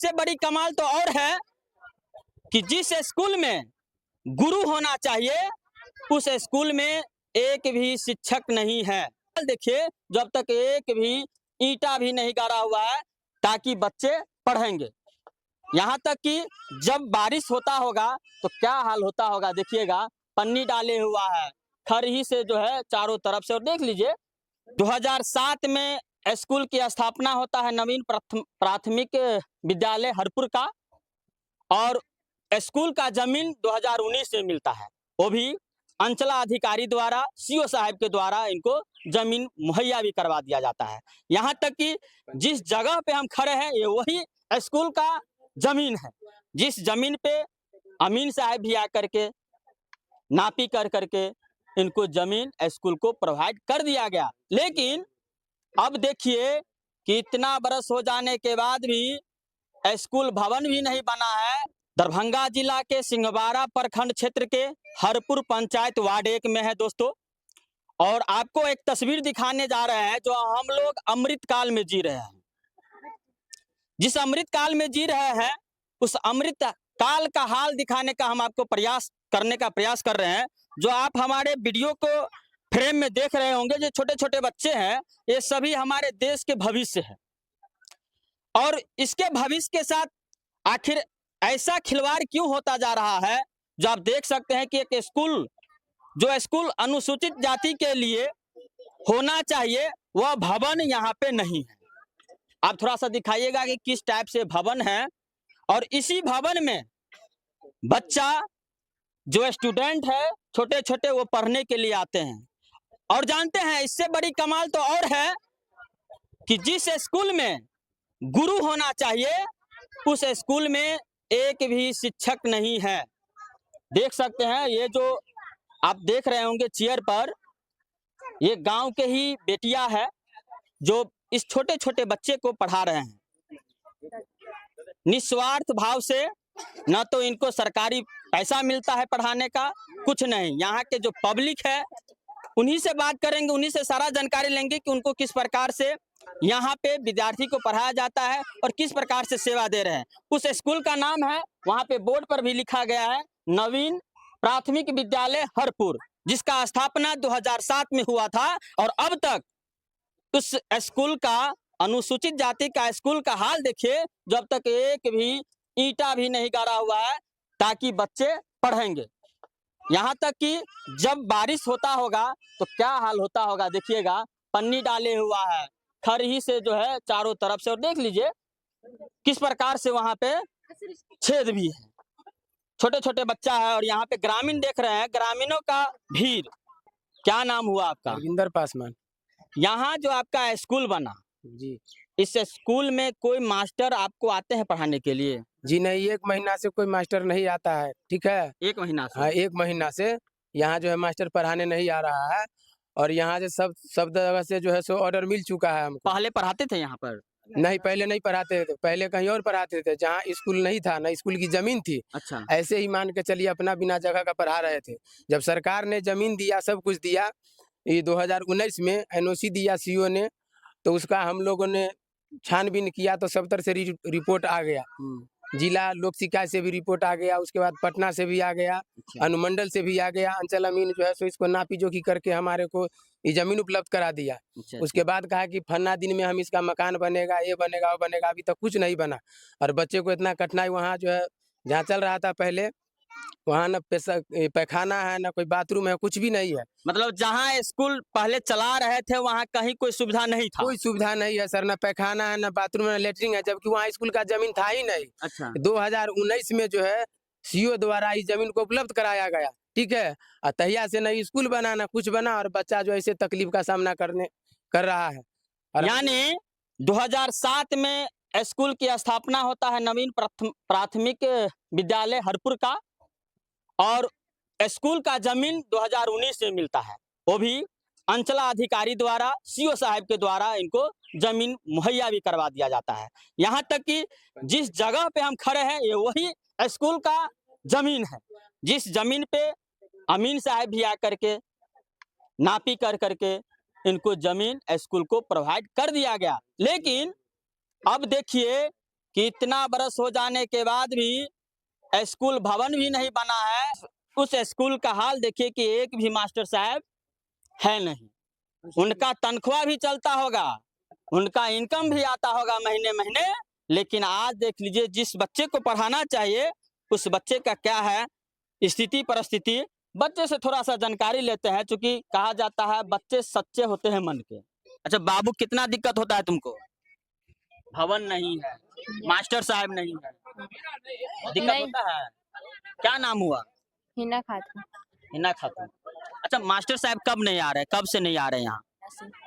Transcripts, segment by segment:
इससे बड़ी कमाल तो और है कि जिस स्कूल में गुरु होना चाहिए उस स्कूल में एक भी शिक्षक नहीं है। देखिए, जब तक एक भी ईंटा भी नहीं गाड़ा हुआ है ताकि बच्चे पढ़ेंगे। यहाँ तक कि जब बारिश होता होगा तो क्या हाल होता होगा देखिएगा, पन्नी डाले हुआ है खर ही से जो है चारों तरफ से। और देख लीजिए 2007 में स्कूल की स्थापना होता है नवीन प्राथमिक विद्यालय हरपुर का, और स्कूल का जमीन 2019 में मिलता है, वो भी अंचलाधिकारी द्वारा सीओ साहब के द्वारा इनको जमीन मुहैया भी करवा दिया जाता है। यहाँ तक कि जिस जगह पे हम खड़े हैं ये वही स्कूल का जमीन है, जिस जमीन पे अमीन साहब भी आकर के नापी कर करके इनको जमीन स्कूल को प्रोवाइड कर दिया गया। लेकिन अब देखिए कि इतना बरस हो जाने के बाद भी स्कूल भवन भी नहीं बना है। दरभंगा जिला के सिंहवाड़ा प्रखंड क्षेत्र के हरपुर पंचायत वार्ड 1 में है दोस्तों, और आपको एक तस्वीर दिखाने जा रहे हैं जो हम लोग अमृत काल में जी रहे हैं। जिस अमृत काल में जी रहे हैं उस अमृत काल का हाल दिखाने का हम आपको प्रयास कर रहे हैं। जो आप हमारे वीडियो को फ्रेम में देख रहे होंगे, जो छोटे छोटे बच्चे हैं ये सभी हमारे देश के भविष्य है, और इसके भविष्य के साथ आखिर ऐसा खिलवाड़ क्यों होता जा रहा है। जो आप देख सकते हैं कि एक स्कूल, जो स्कूल अनुसूचित जाति के लिए होना चाहिए वह भवन यहाँ पे नहीं है। आप थोड़ा सा दिखाइएगा कि किस टाइप से भवन है, और इसी भवन में बच्चा जो स्टूडेंट है छोटे छोटे वो पढ़ने के लिए आते हैं। और जानते हैं इससे बड़ी कमाल तो और है कि जिस स्कूल में गुरु होना चाहिए उस स्कूल में एक भी शिक्षक नहीं है। देख सकते हैं ये जो आप देख रहे होंगे चेयर पर, ये गांव के ही बेटियां है जो इस छोटे छोटे बच्चे को पढ़ा रहे हैं निस्वार्थ भाव से। न तो इनको सरकारी पैसा मिलता है पढ़ाने का, कुछ नहीं। यहाँ के जो पब्लिक है उन्हीं से बात करेंगे, उन्हीं से सारा जानकारी लेंगे कि उनको किस प्रकार से यहाँ पे विद्यार्थी को पढ़ाया जाता है और किस प्रकार से सेवा दे रहे हैं। उस स्कूल का नाम है, वहाँ पे बोर्ड पर भी लिखा गया है, नवीन प्राथमिक विद्यालय हरपुर, जिसका स्थापना 2007 में हुआ था। और अब तक उस स्कूल का, अनुसूचित जाति का स्कूल का हाल देखिए, जब तक एक भी ईंटा भी नहीं गाड़ा हुआ है ताकि बच्चे पढ़ेंगे। यहाँ तक कि जब बारिश होता होगा तो क्या हाल होता होगा देखिएगा, पन्नी डाले हुआ है खर ही से जो है चारों तरफ से। और देख लीजिए किस प्रकार से वहां पे छेद भी है, छोटे छोटे बच्चा है। और यहाँ पे ग्रामीण देख रहे हैं, ग्रामीणों का भीड़। क्या नाम हुआ आपका? रविंदर पासवान। यहाँ जो आपका स्कूल बना जी, इस स्कूल में कोई मास्टर आपको आते हैं पढ़ाने के लिए? जी नहीं, 1 महीना से कोई मास्टर नहीं आता है। ठीक है, 1 महीना से? हाँ, 1 महीना से यहाँ जो है मास्टर पढ़ाने नहीं आ रहा है। और यहाँ से सब जगह से जो है सो ऑर्डर मिल चुका है हमको। पहले पढ़ाते थे यहाँ पर? नहीं, पहले नहीं पढ़ाते थे, पहले कहीं और पढ़ाते थे जहाँ स्कूल नहीं था, ना स्कूल की जमीन थी। अच्छा। ऐसे ही मान के चलिए अपना बिना जगह का पढ़ा रहे थे। जब सरकार ने जमीन दिया, सब कुछ दिया, ये 2019 में एनओसी दिया सीओ ने, तो उसका हम लोगों ने छानबीन किया तो सब तरह से रिपोर्ट आ गया। जिला लोक शिकायत से भी रिपोर्ट आ गया, उसके बाद पटना से भी आ गया, अच्छा। अनुमंडल से भी आ गया। अंचल अमीन जो है सो इसको नापी जोखी करके हमारे को ये जमीन उपलब्ध करा दिया। अच्छा। उसके बाद कहा कि फन्ना दिन में हम इसका मकान बनेगा, ये बनेगा, वो बनेगा। अभी तक कुछ नहीं बना, और बच्चे को इतना कठिनाई वहाँ जो है, जहाँ चल रहा था पहले, वहाँ न पैखाना है, न कोई बाथरूम है, कुछ भी नहीं है। मतलब जहाँ स्कूल पहले चला रहे थे वहाँ कहीं कोई सुविधा नहीं था? कोई सुविधा नहीं है सर, न पैखाना है, न बाथरूम है, न लेटरिन है, जबकि वहाँ स्कूल का जमीन था ही नहीं। अच्छा। 2019 में जो है सीओ द्वारा इस जमीन को उपलब्ध कराया गया। ठीक है, और तहिया से न स्कूल बना न कुछ बना, और बच्चा जो ऐसे तकलीफ का सामना कर रहा है। यानी 2007 में स्कूल की स्थापना होता है नवीन प्राथमिक विद्यालय हरपुर का, और स्कूल का जमीन 2019 में मिलता है, वो भी अंचलाधिकारी द्वारा सीओ साहब के द्वारा इनको जमीन मुहैया भी करवा दिया जाता है। यहाँ तक कि जिस जगह पे हम खड़े हैं ये वही स्कूल का जमीन है, जिस जमीन पे अमीन साहब भी आकर के नापी कर करके इनको जमीन स्कूल को प्रोवाइड कर दिया गया। लेकिन अब देखिए कि इतना बरस हो जाने के बाद भी स्कूल भवन भी नहीं बना है। उस स्कूल का हाल देखिए कि एक भी मास्टर साहब है नहीं। उनका तनख्वाह भी चलता होगा, उनका इनकम भी आता होगा महीने महीने, लेकिन आज देख लीजिए जिस बच्चे को पढ़ाना चाहिए उस बच्चे का क्या है स्थिति परिस्थिति। बच्चे से थोड़ा सा जानकारी लेते हैं, क्योंकि कहा जाता है बच्चे सच्चे होते हैं मन के। अच्छा बाबू, कितना दिक्कत होता है तुमको? भवन नहीं है, मास्टर साहब नहीं है, दिक्कत नहीं। होता है। क्या नाम हुआ? हिना खातून। हिना खातून। अच्छा मास्टर साहब कब नहीं आ रहे, कब से नहीं आ रहे यहाँ?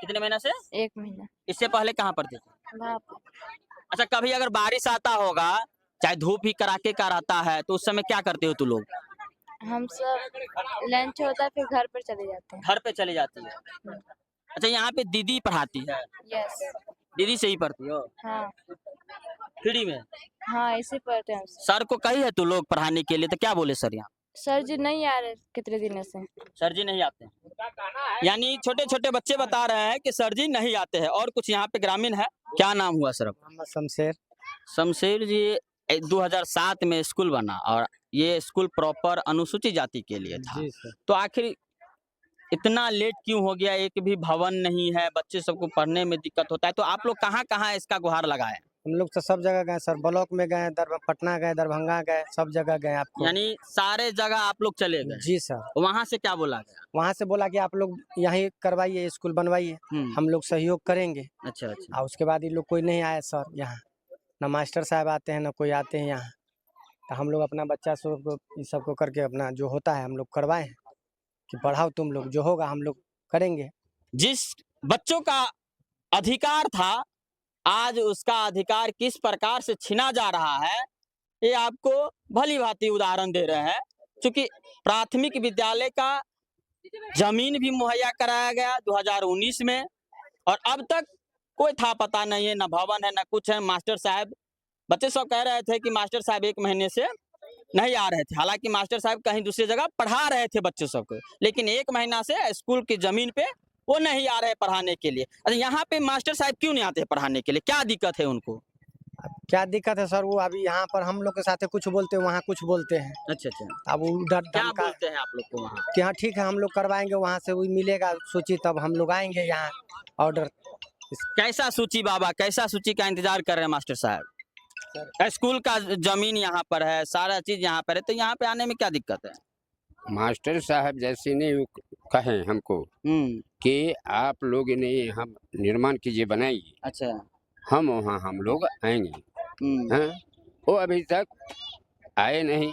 कितने महीने से? 1 महीना। इससे पहले कहाँ पढ़ते थे? वहाँ पर। अच्छा कभी अगर बारिश आता होगा, चाहे धूप भी कड़ाके का रहता है, तो उस समय क्या करते हो तू लोग? हम सब लंच होता है फिर घर पर चले जाते हैं। घर पे चली जाती है। अच्छा यहाँ पे दीदी पढ़ाती है? यस। दीदी से ही पढ़ती हो? हाँ फ्री में? हाँ, ऐसे पढ़ते हैं हम सब। सर को कही है तू लोग पढ़ाने के लिए, तो क्या बोले सर यहाँ? सर जी नहीं आ रहे कितने दिनों से। सर जी नहीं आते हैं, यानी छोटे छोटे बच्चे बता रहे हैं कि सर जी नहीं आते हैं। और कुछ यहाँ पे ग्रामीण है। क्या नाम हुआ सर? मोहम्मद शमशेर। शमशेर जी, 2007 में स्कूल बना और ये स्कूल प्रॉपर अनुसूचित जाति के लिए था। जी सर। तो आखिर इतना लेट क्यों हो गया? एक भी भवन नहीं है, बच्चे सबको पढ़ने में दिक्कत होता है। तो आप लोग कहाँ कहाँ इसका गुहार लगाए? हम लोग तो सब जगह गए सर, ब्लॉक में गए, पटना गए, दरभंगा गए, सब जगह गए आपको। यानी सारे जगह आप लोग चले गए? जी सर। वहाँ से क्या बोला गया? वहाँ से बोला कि आप लोग यहीं करवाइए, स्कूल बनवाइए, हम लोग सहयोग करेंगे। अच्छा अच्छा। और उसके बाद ये लोग कोई नहीं आया सर यहाँ, ना मास्टर साहब आते हैं ना कोई आते हैं यहाँ। तो हम लोग अपना बच्चा सबको ये सबको करके अपना जो होता है हम लोग करवाए हैं कि पढ़ाओ तुम लोग, जो होगा हम लोग करेंगे। जिस बच्चों का अधिकार था, आज उसका अधिकार किस प्रकार से छीना जा रहा है, ये आपको भली भांति उदाहरण दे रहे हैं। क्योंकि प्राथमिक विद्यालय का जमीन भी मुहैया कराया गया 2019 में, और अब तक कोई था पता नहीं है, ना भवन है ना कुछ है। मास्टर साहब, बच्चे सब कह रहे थे कि मास्टर साहब 1 महीने से नहीं आ रहे थे। हालांकि मास्टर साहब कहीं दूसरी जगह पढ़ा रहे थे बच्चों सबको, लेकिन 1 महीना से स्कूल की जमीन पे वो नहीं आ रहे पढ़ाने के लिए। अच्छा यहाँ पे मास्टर साहब क्यों नहीं आते पढ़ाने के लिए, क्या दिक्कत है उनको? क्या दिक्कत है सर, वो अभी यहाँ पर हम लोग के साथ कुछ बोलते हैं, वहाँ कुछ बोलते हैं। अच्छा अच्छा। अब उधर क्या धमका बोलते हैं आप लोग को वहाँ? कि हाँ ठीक है हम लोग करवाएंगे, वहाँ से वही मिलेगा सूची, तब हम लोग आएंगे यहाँ ऑर्डर। कैसा सूची बाबा, कैसा सूची का इंतजार कर रहे हैं मास्टर साहब? स्कूल का जमीन यहाँ पर है, सारा चीज यहाँ पर है, तो यहाँ पे आने में क्या दिक्कत है? मास्टर साहब जैसे ने वो कहें हमको कि आप लोग ने हम निर्माण कीजिए, बनाइए, अच्छा। हम वहाँ हम लोग आएंगे। हाँ, वो अभी तक आए नहीं।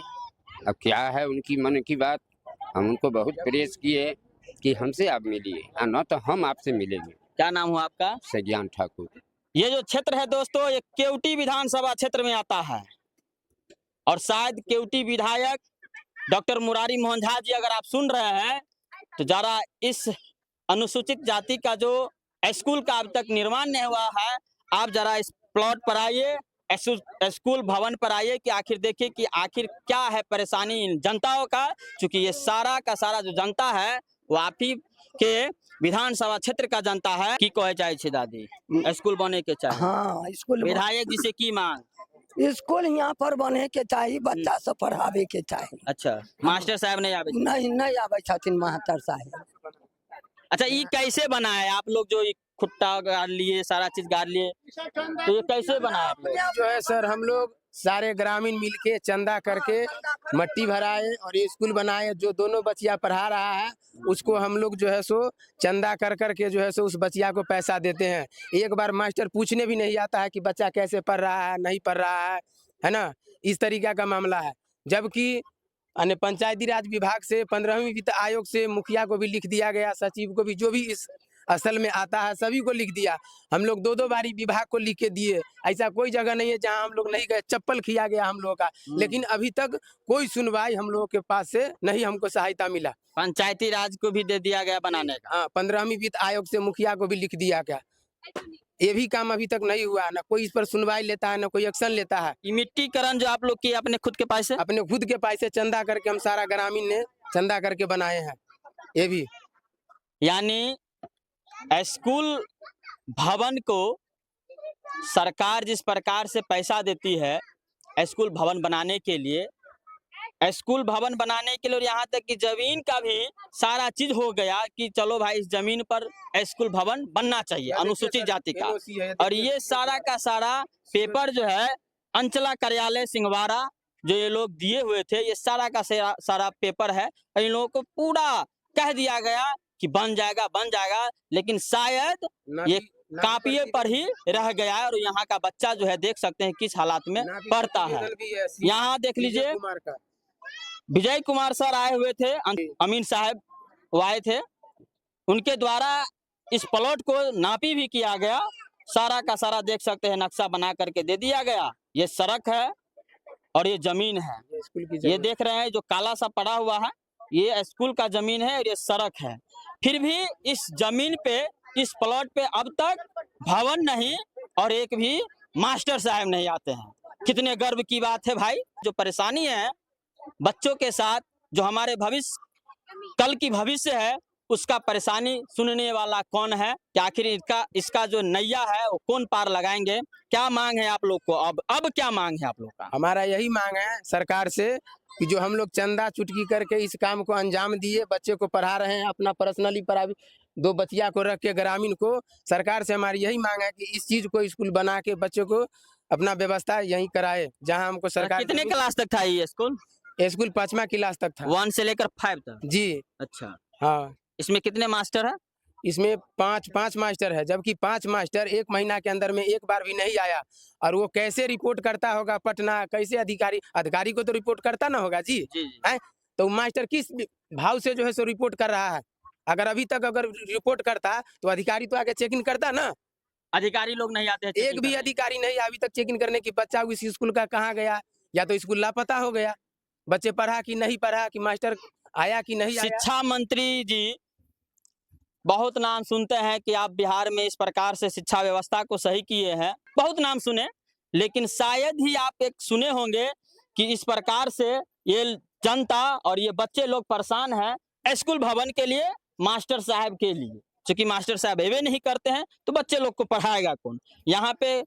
अब क्या है उनकी मन की बात, हम उनको बहुत प्रेस किए कि हमसे आप मिलिए, न तो हम आपसे मिलेंगे। क्या नाम हुआ आपका? सज्ञान ठाकुर। ये जो क्षेत्र है दोस्तों, ये केवटी विधानसभा क्षेत्र में आता है, और शायद केवटी विधायक डॉक्टर मुरारी मोहन झा जी अगर आप सुन रहे हैं तो जरा इस अनुसूचित जाति का जो स्कूल का अब तक निर्माण नहीं हुआ है, आप जरा इस प्लॉट पर आइए, स्कूल भवन पर आइए कि आखिर देखिए कि आखिर क्या है परेशानी इन जनताओं का। क्योंकि ये सारा का सारा जो जनता है वो आप ही के विधानसभा क्षेत्र का जनता है। की कहे चाहे छे दादी, स्कूल बने के चाहे? हाँ स्कूल विधायक जी से की मांग? स्कूल यहाँ पर बने के चाहिए, बच्चा सब पढ़ावे के चाहिए। अच्छा, मास्टर साहब नहीं आवे? नहीं आवे छथिन मास्टर साहब। अच्छा ये कैसे बना है? आप लोग जो ये खुट्टा गाड़ लिए, सारा चीज गाड़ लिए, तो ये कैसे बना है आप लोग? जो है सर, हम लोग सारे ग्रामीण मिलके चंदा करके मट्टी भराए और ये स्कूल बनाए। जो दोनों बच्चिया पढ़ा रहा है उसको हम लोग जो है सो चंदा कर करके जो है सो उस बच्चिया को पैसा देते हैं। एक बार मास्टर पूछने भी नहीं आता है कि बच्चा कैसे पढ़ रहा है, नहीं पढ़ रहा है ना, इस तरीका का मामला है। जबकि अन्य पंचायती राज विभाग से 15वीं वित्त आयोग से मुखिया को भी लिख दिया गया, सचिव को भी, जो भी इस असल में आता है सभी को लिख दिया। हम लोग 2-2 बारी विभाग को लिख के दिए। ऐसा कोई जगह नहीं है जहां हम लोग नहीं गए। चप्पल खिया गया हम लोगों का, लेकिन अभी तक कोई सुनवाई हम लोगों के पास से नहीं हमको सहायता मिला। पंचायती राज को भी दे दिया गया बनाने का? हाँ, 15वीं वित्त आयोग से मुखिया को भी लिख दिया गया। ये भी काम अभी तक नहीं हुआ, ना कोई इस पर सुनवाई लेता है ना कोई एक्शन लेता है। ये मिट्टीकरण जो आप लोग किए अपने खुद के पैसे? अपने खुद के पैसे चंदा करके हम सारा ग्रामीण ने चंदा करके बनाए हैं। ये भी यानी स्कूल भवन को सरकार जिस प्रकार से पैसा देती है स्कूल भवन बनाने के लिए, स्कूल भवन बनाने के लिए, और यहाँ तक कि जमीन का भी सारा चीज हो गया कि चलो भाई इस जमीन पर स्कूल भवन बनना चाहिए अनुसूचित जाति का, और ये सारा का सारा पेपर जो है अंचला कार्यालय सिंहवाड़ा जो ये लोग दिए हुए थे, ये सारा का सारा पेपर है, और इन लोगों को पूरा कह दिया गया कि बन जाएगा, लेकिन शायद ये कापिये पर ही रह गया है। और यहाँ का बच्चा जो है देख सकते हैं किस हालात में पढ़ता है। यहाँ देख लीजिए विजय कुमार सर आए हुए थे, अमीन साहब वो आए थे, उनके द्वारा इस प्लॉट को नापी भी किया गया, सारा का सारा देख सकते हैं नक्शा बना करके दे दिया गया। ये सड़क है और ये जमीन है, ये देख रहे हैं जो काला सा पड़ा हुआ है ये स्कूल का जमीन है और ये सड़क है। फिर भी इस जमीन पे, इस प्लॉट पे अब तक भवन नहीं और एक भी मास्टर साहब नहीं आते हैं। कितने गर्व की बात है भाई। जो परेशानी है बच्चों के साथ, जो हमारे भविष्य कल की भविष्य है, उसका परेशानी सुनने वाला कौन है कि आखिर इसका जो नैया है वो कौन पार लगाएंगे। क्या मांग है आप लोग को? अब क्या मांग है आप लोग का? हमारा यही मांग है सरकार से कि जो हम लोग चंदा चुटकी करके इस काम को अंजाम दिए, बच्चे को पढ़ा रहे हैं, अपना पर्सनली प्राइवेट 2 बच्चिया को रख के ग्रामीण को, सरकार से हमारी यही मांग है कि इस चीज को स्कूल बना के बच्चों को अपना व्यवस्था यहीं कराए जहां हमको सरकार। कितने क्लास तक था ये स्कूल? स्कूल 5वां क्लास तक था, 1 से लेकर 5 तक। जी अच्छा, हाँ। इसमें कितने मास्टर है? इसमें 5 मास्टर है, जबकि 5 मास्टर 1 महीना के अंदर में एक बार भी नहीं आया। और वो कैसे रिपोर्ट करता होगा पटना, कैसे अधिकारी को तो रिपोर्ट करता ना होगा जी, है? तो मास्टर किस भाव से जो है सो रिपोर्ट कर रहा है? अगर रिपोर्ट करता तो अधिकारी तो आगे चेक इन करता ना। अधिकारी लोग नहीं आते हैं, एक भी अधिकारी नहीं अभी तक चेक इन करने की बच्चा इस स्कूल का कहाँ गया, या तो स्कूल लापता हो गया, बच्चे पढ़ा कि नहीं पढ़ा, कि मास्टर आया कि नहीं आया। शिक्षा मंत्री जी बहुत नाम सुनते हैं कि आप बिहार में इस प्रकार से शिक्षा व्यवस्था को सही किए हैं, बहुत नाम सुने, लेकिन शायद ही आप एक सुने होंगे कि इस प्रकार से ये जनता और ये बच्चे लोग परेशान हैं स्कूल भवन के लिए, मास्टर साहब के लिए। क्योंकि मास्टर साहब एवे नहीं करते हैं तो बच्चे लोग को पढ़ाएगा कौन? यहाँ पे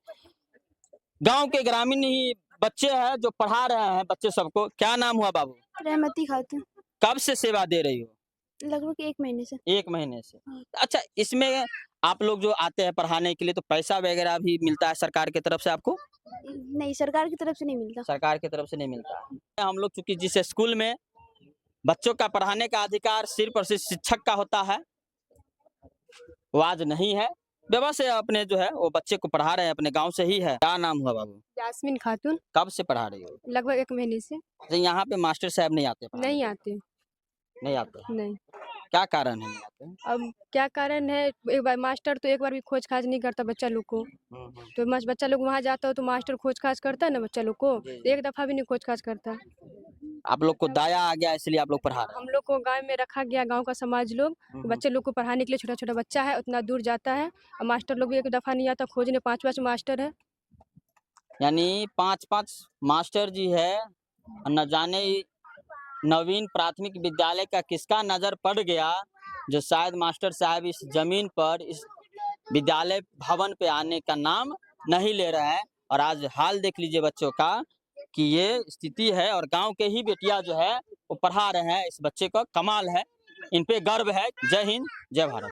गांव के ग्रामीण ही बच्चे हैं जो पढ़ा रहे हैं बच्चे सबको। क्या नाम हुआ बाबू? रहमती खातून। कब से सेवा दे रही हो? लगभग 1 महीने से। 1 महीने से। अच्छा, इसमें आप लोग जो आते हैं पढ़ाने के लिए तो पैसा वगैरह भी मिलता है सरकार की तरफ से आपको? नहीं, सरकार की तरफ से नहीं मिलता। सरकार की तरफ से नहीं मिलता। हम लोग चूंकि जिस स्कूल में बच्चों का पढ़ाने का अधिकार सिर्फ और सिर्फ शिक्षक का होता है, वो आज नहीं है। व्यवस्था से अपने जो है वो बच्चे को पढ़ा रहे हैं, अपने गांव से ही है। क्या नाम हुआ बाबू? यास्मीन खातून। कब से पढ़ा रही हो? लगभग 1 महीने से। तो यहाँ पे मास्टर साहब नहीं आते? नहीं आते। नहीं आते? नहीं। क्या कारण है नहीं आते? अब क्या कारण है, एक बार मास्टर तो एक बार भी खोज खाज नहीं करता बच्चा लोग को। तो बच्चा लोग वहाँ जाता हो तो मास्टर खोज खाज करता है ना बच्चा लोग को, एक दफा भी नहीं खोज खाज करता। आप लोग को दाया आ गया इसलिए आप लोग पढ़ा रहे हैं? हम लोग को गांव में रखा गया, गांव का समाज लोग बच्चे लोग को पढ़ाने के लिए, छोटा छोटा बच्चा है उतना दूर जाता है और मास्टर लोग भी एक दफा नहीं आता खोजने। 5 मास्टर है, यानी 5 मास्टर जी है। न जाने नवीन प्राथमिक विद्यालय का किसका नजर पड़ गया जो शायद मास्टर साहब इस जमीन पर, इस विद्यालय भवन पे आने का नाम नहीं ले रहे हैं। और आज हाल देख लीजिए बच्चों का कि ये स्थिति है, और गांव के ही बेटियां जो है वो पढ़ा रहे हैं इस बच्चे को। कमाल है, इन पे गर्व है। जय हिंद, जय भारत।